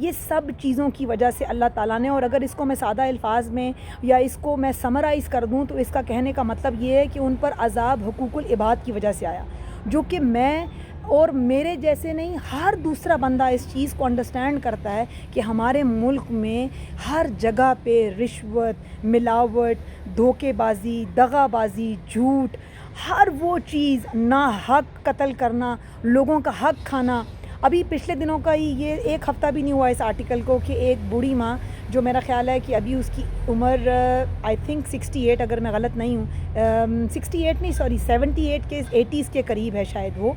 یہ سب چیزوں کی وجہ سے اللہ تعالیٰ نے، اور اگر اس کو میں سادہ الفاظ میں یا اس کو میں سمرائز کر دوں تو اس کا کہنے کا مطلب یہ ہے کہ ان پر عذاب حقوق العباد کی وجہ سے آیا، جو کہ میں اور میرے جیسے نہیں ہر دوسرا بندہ اس چیز کو انڈرسٹینڈ کرتا ہے کہ ہمارے ملک میں ہر جگہ پہ رشوت، ملاوٹ، دھوکے بازی، دغا بازی، جھوٹ، ہر وہ چیز، ناحق قتل کرنا، لوگوں کا حق کھانا۔ ابھی پچھلے دنوں کا ہی یہ ایک ہفتہ بھی نہیں ہوا اس آرٹیکل کو کہ ایک بوڑھی ماں، جو میرا خیال ہے کہ ابھی اس کی عمر آئی تھنک 68، اگر میں غلط نہیں ہوں، 68 نہیں، سوری 78 کے 80s کے قریب ہے شاید وہ،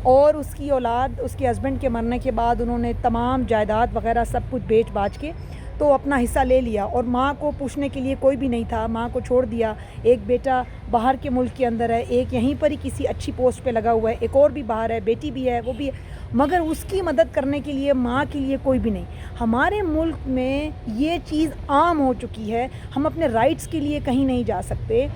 اور اس کی اولاد اس کے ہسبینڈ کے مرنے کے بعد انہوں نے تمام جائیداد وغیرہ سب کچھ بیچ باچ کے تو اپنا حصہ لے لیا، اور ماں کو پوچھنے کے لیے کوئی بھی نہیں تھا، ماں کو چھوڑ دیا۔ ایک بیٹا باہر کے ملک کے اندر ہے، ایک یہیں پر ہی کسی اچھی پوسٹ پہ لگا ہوا ہے، ایک اور بھی باہر ہے، بیٹی بھی ہے، وہ بھی ہے، مگر اس کی مدد کرنے کے لیے ماں کے لیے کوئی بھی نہیں۔ ہمارے ملک میں یہ چیز عام ہو چکی ہے، ہم اپنے رائٹس کے لیے کہیں نہیں جا سکتے،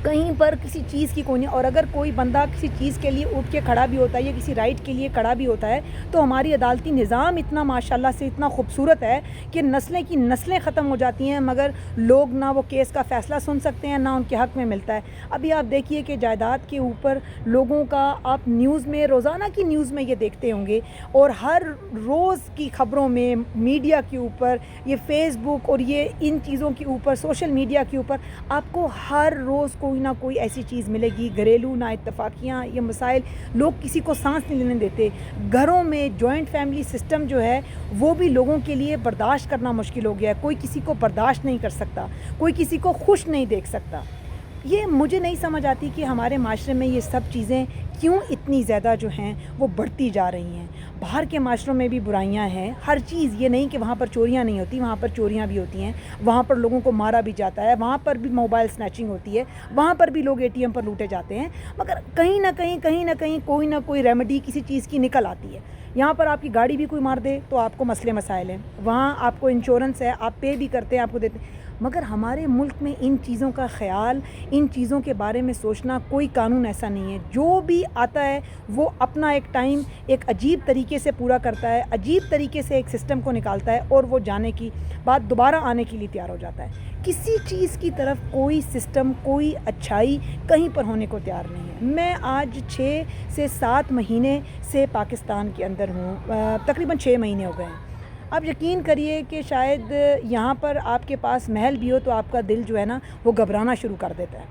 کہیں پر کسی چیز کی کوئی نہیں، اور اگر کوئی بندہ کسی چیز کے لیے اٹھ کے کھڑا بھی ہوتا ہے یا کسی رائٹ کے لیے کھڑا بھی ہوتا ہے تو ہماری عدالتی نظام اتنا ماشاءاللہ سے اتنا خوبصورت ہے کہ نسلیں کی نسلیں ختم ہو جاتی ہیں، مگر لوگ نہ وہ کیس کا فیصلہ سن سکتے ہیں، نہ ان کے حق میں ملتا ہے۔ ابھی آپ دیکھیے کہ جائیداد کے اوپر لوگوں کا، آپ نیوز میں، روزانہ کی نیوز میں یہ دیکھتے ہوں گے، اور ہر روز کی خبروں میں، میڈیا کے اوپر، یہ فیس بک اور یہ ان چیزوں کے اوپر، سوشل میڈیا کے اوپر آپ کو ہر روز کوئی نہ کوئی ایسی چیز ملے گی، گھریلو نا اتفاقیاں، یہ مسائل، لوگ کسی کو سانس نہیں لینے دیتے، گھروں میں جوائنٹ فیملی سسٹم جو ہے وہ بھی لوگوں کے لیے برداشت کرنا مشکل ہو گیا ہے، کوئی کسی کو برداشت نہیں کر سکتا، کوئی کسی کو خوش نہیں دیکھ سکتا۔ یہ مجھے نہیں سمجھ آتی کہ ہمارے معاشرے میں یہ سب چیزیں کیوں اتنی زیادہ جو ہیں وہ بڑھتی جا رہی ہیں۔ باہر کے معاشروں میں بھی برائیاں ہیں، ہر چیز، یہ نہیں کہ وہاں پر چوریاں نہیں ہوتی، وہاں پر چوریاں بھی ہوتی ہیں، وہاں پر لوگوں کو مارا بھی جاتا ہے، وہاں پر بھی موبائل سنیچنگ ہوتی ہے، وہاں پر بھی لوگ ATM پر لوٹے جاتے ہیں، مگر کہیں نہ کہیں کوئی نہ کوئی ریمیڈی کسی چیز کی نکل آتی ہے۔ یہاں پر آپ کی گاڑی بھی کوئی مار دے تو آپ کو مسئلے مسائل ہیں، وہاں آپ کو انشورنس ہے، آپ پے بھی کرتے ہیں، آپ کو دیتے ہیں، مگر ہمارے ملک میں ان چیزوں کا خیال، ان چیزوں کے بارے میں سوچنا، کوئی قانون ایسا نہیں ہے۔ جو بھی آتا ہے وہ اپنا ایک ٹائم ایک عجیب طریقے سے پورا کرتا ہے، عجیب طریقے سے ایک سسٹم کو نکالتا ہے، اور وہ جانے کی بعد دوبارہ آنے کے لیے تیار ہو جاتا ہے۔ کسی چیز کی طرف کوئی سسٹم، کوئی اچھائی کہیں پر ہونے کو تیار نہیں ہے۔ میں آج 6 سے 7 مہینے سے پاکستان کے اندر ہوں، تقریباً 6 مہینے ہو گئے ہیں۔ آپ یقین کریے کہ شاید یہاں پر آپ کے پاس محل بھی ہو تو آپ کا دل جو ہے نا وہ گھبرانا شروع کر دیتا ہے،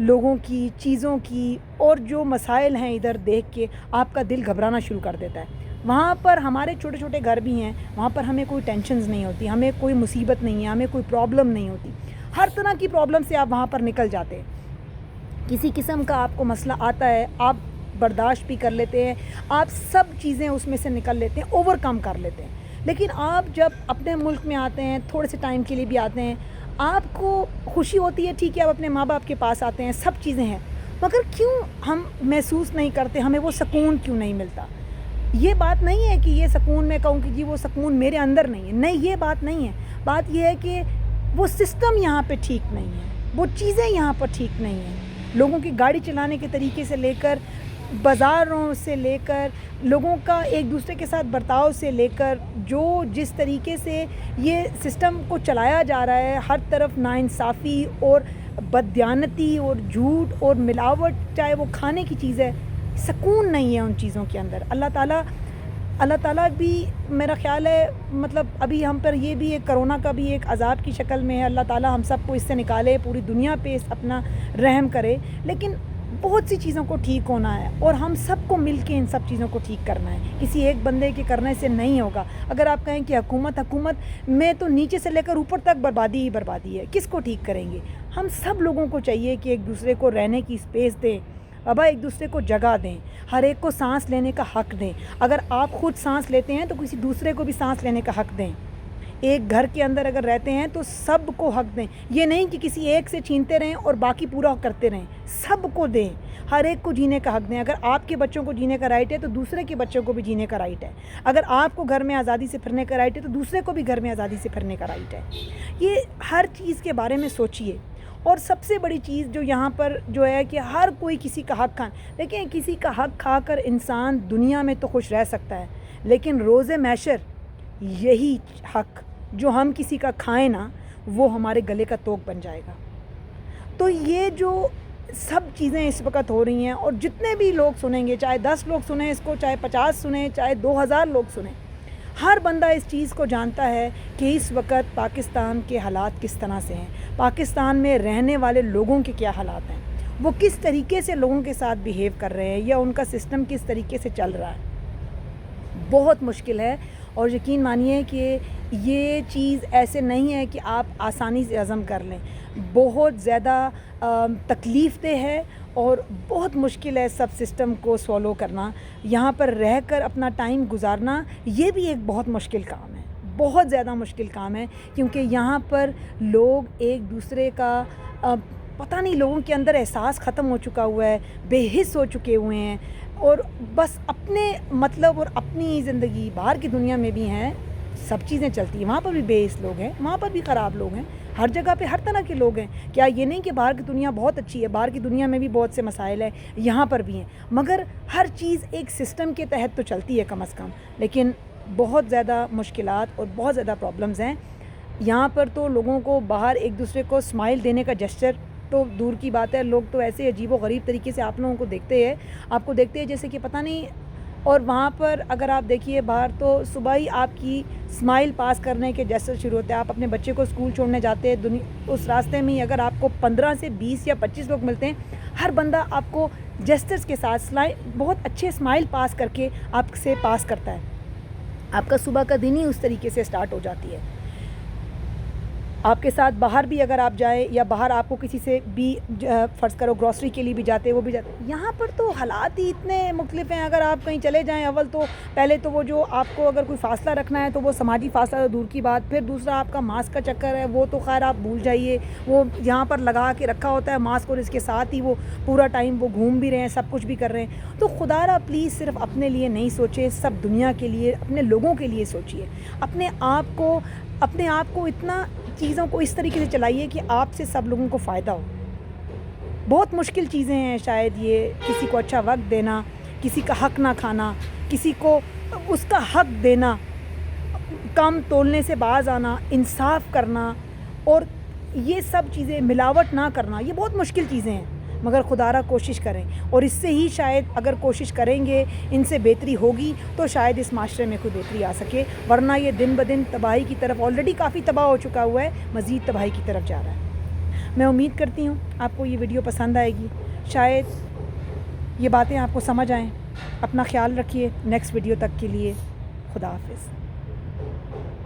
لوگوں کی، چیزوں کی، اور جو مسائل ہیں ادھر دیکھ کے آپ کا دل گھبرانا شروع کر دیتا ہے۔ وہاں پر ہمارے چھوٹے چھوٹے گھر بھی ہیں، وہاں پر ہمیں کوئی ٹینشنز نہیں ہوتی، ہمیں کوئی مصیبت نہیں ہے، ہمیں کوئی پرابلم نہیں ہوتی، ہر طرح کی پرابلم سے آپ وہاں پر نکل جاتے ہیں۔ کسی قسم کا آپ کو مسئلہ آتا ہے، آپ برداشت بھی کر لیتے ہیں، آپ سب چیزیں اس میں سے نکل لیتے ہیں، اوور کم کر لیتے ہیں۔ لیکن آپ جب اپنے ملک میں آتے ہیں، تھوڑے سے ٹائم کے لیے بھی آتے ہیں، آپ کو خوشی ہوتی ہے، ٹھیک ہے، آپ اپنے ماں باپ کے پاس آتے ہیں، سب چیزیں ہیں، مگر کیوں ہم محسوس نہیں کرتے، ہمیں وہ سکون کیوں نہیں ملتا؟ یہ بات نہیں ہے کہ یہ سکون میں کہوں کہ جی وہ سکون میرے اندر نہیں ہے، نہیں، یہ بات نہیں ہے، بات یہ ہے کہ وہ سسٹم یہاں پہ ٹھیک نہیں ہے، وہ چیزیں یہاں پر ٹھیک نہیں ہیں، لوگوں کی گاڑی چلانے کے طریقے سے لے کر، بازاروں سے لے کر، لوگوں کا ایک دوسرے کے ساتھ برتاؤ سے لے کر، جو جس طریقے سے یہ سسٹم کو چلایا جا رہا ہے، ہر طرف ناانصافی اور بددیانتی اور جھوٹ اور ملاوٹ، چاہے وہ کھانے کی چیز ہے، سکون نہیں ہے ان چیزوں کے اندر۔ اللہ تعالیٰ بھی میرا خیال ہے، مطلب ابھی ہم پر یہ بھی ایک کرونا کا بھی ایک عذاب کی شکل میں ہے، اللہ تعالیٰ ہم سب کو اس سے نکالے، پوری دنیا پہ اپنا رحم کرے، لیکن بہت سی چیزوں کو ٹھیک ہونا ہے، اور ہم سب کو مل کے ان سب چیزوں کو ٹھیک کرنا ہے، کسی ایک بندے کے کرنے سے نہیں ہوگا۔ اگر آپ کہیں کہ حکومت میں تو نیچے سے لے کر اوپر تک بربادی ہی بربادی ہے، کس کو ٹھیک کریں گے؟ ہم سب لوگوں کو چاہیے کہ ایک دوسرے کو رہنے کی اسپیس دیں، بابا ایک دوسرے کو جگہ دیں، ہر ایک کو سانس لینے کا حق دیں۔ اگر آپ خود سانس لیتے ہیں تو کسی دوسرے کو بھی سانس لینے کا حق دیں۔ ایک گھر کے اندر اگر رہتے ہیں تو سب کو حق دیں، یہ نہیں کہ کسی ایک سے چھینتے رہیں اور باقی پورا کرتے رہیں، سب کو دیں، ہر ایک کو جینے کا حق دیں۔ اگر آپ کے بچوں کو جینے کا رائٹ ہے تو دوسرے کے بچوں کو بھی جینے کا رائٹ ہے، اگر آپ کو گھر میں آزادی سے پھرنے کا رائٹ ہے تو دوسرے کو بھی گھر میں آزادی سے پھرنے کا رائٹ ہے۔ یہ ہر چیز کے بارے میں سوچیے۔ اور سب سے بڑی چیز جو یہاں پر جو ہے کہ ہر کوئی کسی کا حق دیکھیں، کسی کا حق کھا کر انسان دنیا میں تو خوش رہ سکتا ہے، لیکن روز محشر یہی حق جو ہم کسی کا کھائیں نا وہ ہمارے گلے کا توق بن جائے گا. تو یہ جو سب چیزیں اس وقت ہو رہی ہیں اور جتنے بھی لوگ سنیں گے, چاہے 10 لوگ سنیں اس کو, چاہے 50 سنیں, چاہے 2000 لوگ سنیں, ہر بندہ اس چیز کو جانتا ہے کہ اس وقت پاکستان کے حالات کس طرح سے ہیں, پاکستان میں رہنے والے لوگوں کے کیا حالات ہیں, وہ کس طریقے سے لوگوں کے ساتھ بیہیو کر رہے ہیں یا ان کا سسٹم کس طریقے سے چل رہا ہے. بہت مشکل ہے اور یقین مانیے کہ یہ چیز ایسے نہیں ہے کہ آپ آسانی سے ہضم کر لیں. بہت زیادہ تکلیف دہ ہے اور بہت مشکل ہے سب سسٹم کو سولو کرنا. یہاں پر رہ کر اپنا ٹائم گزارنا یہ بھی ایک بہت مشکل کام ہے, بہت زیادہ مشکل کام ہے, کیونکہ یہاں پر لوگ ایک دوسرے کا پتہ نہیں, لوگوں کے اندر احساس ختم ہو چکا ہوا ہے, بے حس ہو چکے ہوئے ہیں اور بس اپنے مطلب اور اپنی زندگی. باہر کی دنیا میں بھی ہیں, سب چیزیں چلتی ہیں, وہاں پر بھی بے حس لوگ ہیں, وہاں پر بھی خراب لوگ ہیں, ہر جگہ پہ ہر طرح کے لوگ ہیں. کیا یہ نہیں کہ باہر کی دنیا بہت اچھی ہے, باہر کی دنیا میں بھی بہت سے مسائل ہیں, یہاں پر بھی ہیں, مگر ہر چیز ایک سسٹم کے تحت تو چلتی ہے کم از کم. لیکن بہت زیادہ مشکلات اور بہت زیادہ پرابلمز ہیں یہاں پر. تو لوگوں کو باہر ایک دوسرے کو اسمائل دینے کا جسچر تو دور کی بات ہے, لوگ تو ایسے عجیب و غریب طریقے سے آپ لوگوں کو دیکھتے ہیں جیسے کہ پتہ نہیں. اور وہاں پر اگر آپ دیکھیے باہر تو صبح ہی آپ کی اسمائل پاس کرنے کے جیسے شروع ہوتے ہیں. آپ اپنے بچے کو اسکول چھوڑنے جاتے ہیں, اس راستے میں ہی اگر آپ کو 15 سے 20 یا 25 لوگ ملتے ہیں, ہر بندہ آپ کو جسچرز کے ساتھ بہت اچھے اسمائل پاس کر کے آپ سے پاس کرتا ہے. آپ کا صبح کا دن ہی اس طریقے سے اسٹارٹ ہو جاتی ہے. آپ کے ساتھ باہر بھی اگر آپ جائیں یا باہر آپ کو کسی سے بھی فرض کرو گروسری کے لیے بھی جاتے, وہ بھی جاتے. یہاں پر تو حالات ہی اتنے مختلف ہیں. اگر آپ کہیں چلے جائیں, اول تو پہلے تو وہ جو آپ کو اگر کوئی فاصلہ رکھنا ہے تو وہ سماجی فاصلہ تو دور کی بات, پھر دوسرا آپ کا ماسک کا چکر ہے, وہ تو خیر آپ بھول جائیے, وہ یہاں پر لگا کے رکھا ہوتا ہے ماسک اور اس کے ساتھ ہی وہ پورا ٹائم وہ گھوم بھی رہے ہیں, سب کچھ بھی کر رہے ہیں. تو خدا را پلیز صرف اپنے لیے نہیں سوچے, سب دنیا کے لیے, اپنے لوگوں کے لیے سوچیے. اپنے آپ کو اتنا چیزوں کو اس طریقے سے چلائیے کہ آپ سے سب لوگوں کو فائدہ ہو. بہت مشکل چیزیں ہیں شاید یہ, کسی کو اچھا وقت دینا, کسی کا حق نہ کھانا, کسی کو اس کا حق دینا, کام تولنے سے باز آنا, انصاف کرنا, اور یہ سب چیزیں ملاوٹ نہ کرنا, یہ بہت مشکل چیزیں ہیں. مگر خدا را کوشش کریں, اور اس سے ہی شاید اگر کوشش کریں گے ان سے بہتری ہوگی تو شاید اس معاشرے میں کوئی بہتری آ سکے. ورنہ یہ دن بدن تباہی کی طرف, آلریڈی کافی تباہ ہو چکا ہوا ہے, مزید تباہی کی طرف جا رہا ہے. میں امید کرتی ہوں آپ کو یہ ویڈیو پسند آئے گی, شاید یہ باتیں آپ کو سمجھ آئیں. اپنا خیال رکھیے. نیکسٹ ویڈیو تک کے لیے خدا حافظ.